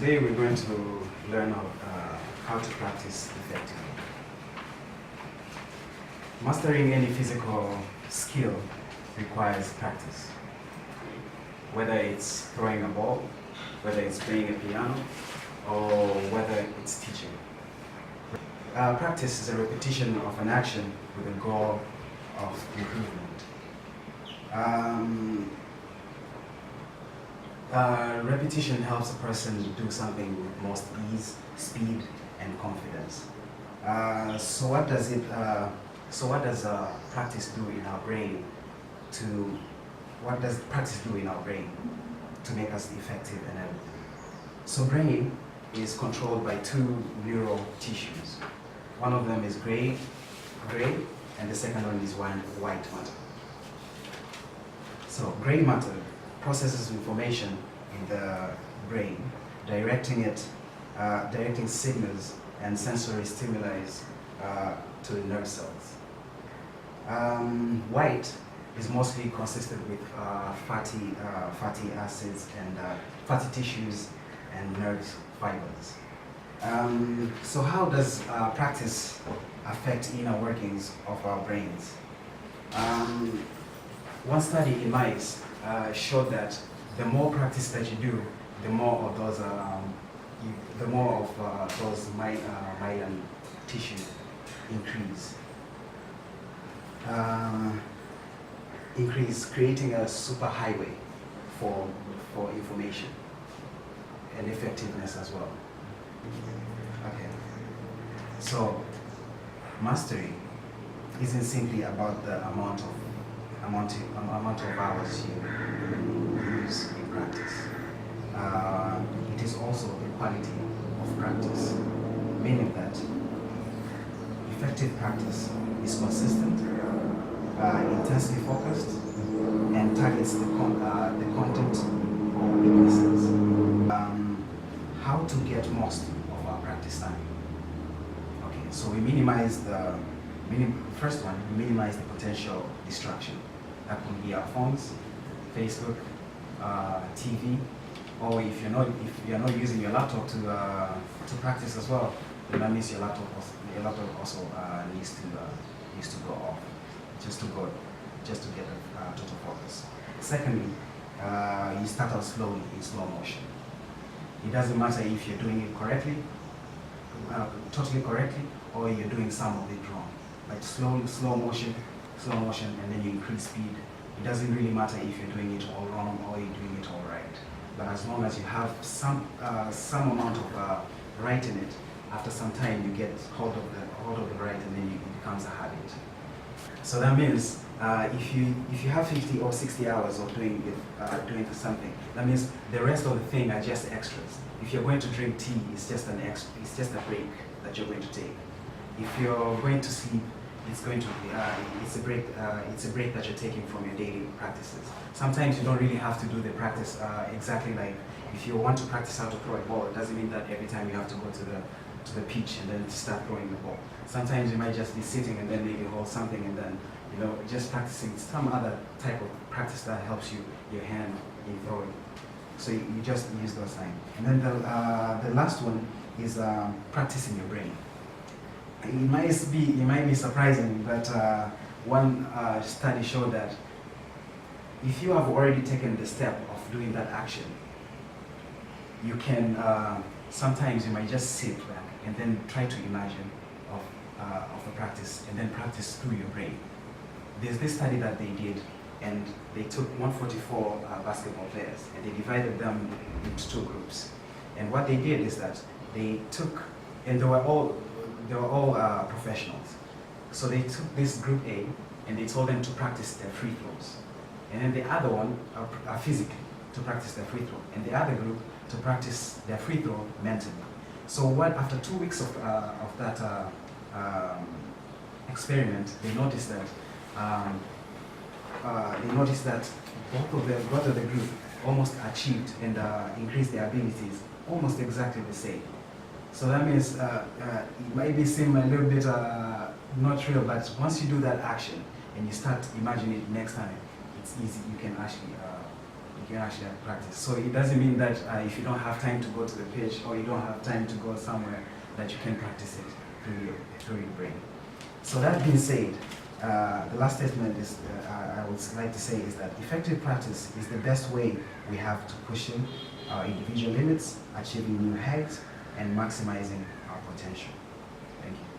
Today we're going to learn how to practice effectively. Mastering any physical skill requires practice. Whether it's throwing a ball, whether it's playing a piano, or whether it's teaching. Practice is a repetition of an action with a goal of improvement. Repetition helps a person do something with most ease, speed, and confidence. So what does practice do in our brain to make us effective and everything? So brain is controlled by two neural tissues. One of them is gray, and the second one is white matter. So gray matter processes information in the brain, directing signals and sensory stimuli to the nerve cells. White is mostly consisted with fatty acids and fatty tissues and nerve fibers. So how does practice affect inner workings of our brains? One study in mice showed that the more practice that you do, the more of those myelin tissue increase, creating a superhighway for information and effectiveness as well. Okay. So mastery isn't simply about the amount of hours you use in practice. It is also the quality of practice, meaning that effective practice is consistent, intensely focused, and targets the content it listens. How to get most of our practice time? Okay, so we minimize the potential distraction. That could be our phones, Facebook, TV, or if you're not using your laptop to practice as well, then that means your laptop also needs to go off, just to get a total focus. Secondly, you start out slowly in slow motion. It doesn't matter if you're doing it correctly, totally correctly, or you're doing some of it wrong. Like slow motion, and then you increase speed. It doesn't really matter if you're doing it all wrong or you're doing it all right. But as long as you have some amount of right in it, after some time you get hold of the right, and then it becomes a habit. So that means if you have 50 or 60 hours of doing something, that means the rest of the thing are just extras. If you're going to drink tea, it's just a break that you're going to take. If you're going to sleep, it's a break that you're taking from your daily practices. Sometimes you don't really have to do the practice exactly like if you want to practice how to throw a ball. It doesn't mean that every time you have to go to the pitch and then start throwing the ball. Sometimes you might just be sitting and then maybe hold something and then just practicing some other type of practice that helps your hand in throwing. So you just use those times. And then the last one is practicing your brain. It might be surprising, but one study showed that if you have already taken the step of doing that action, you can sometimes you might just sit back and then try to imagine of the practice and then practice through your brain. There's this study that they did, and they took 144 basketball players and they divided them into two groups. And what they did is that they took, and they were all professionals. So they took this group A and they told them to practice their free throws. And then the other one physically to practice their free throw. And the other group to practice their free throw mentally. So after 2 weeks of that experiment, they noticed that both of the group almost achieved and increased their abilities almost exactly the same. So that means it might seem a little bit not real, but once you do that action and you start imagining it next time, it's easy. You can actually you can actually practice. So it doesn't mean that if you don't have time to go to the pitch or you don't have time to go somewhere, that you can practice it through your brain. So that being said, the last statement is I would like to say is that effective practice is the best way we have to pushing our individual limits, achieving new heights, and maximizing our potential. Thank you.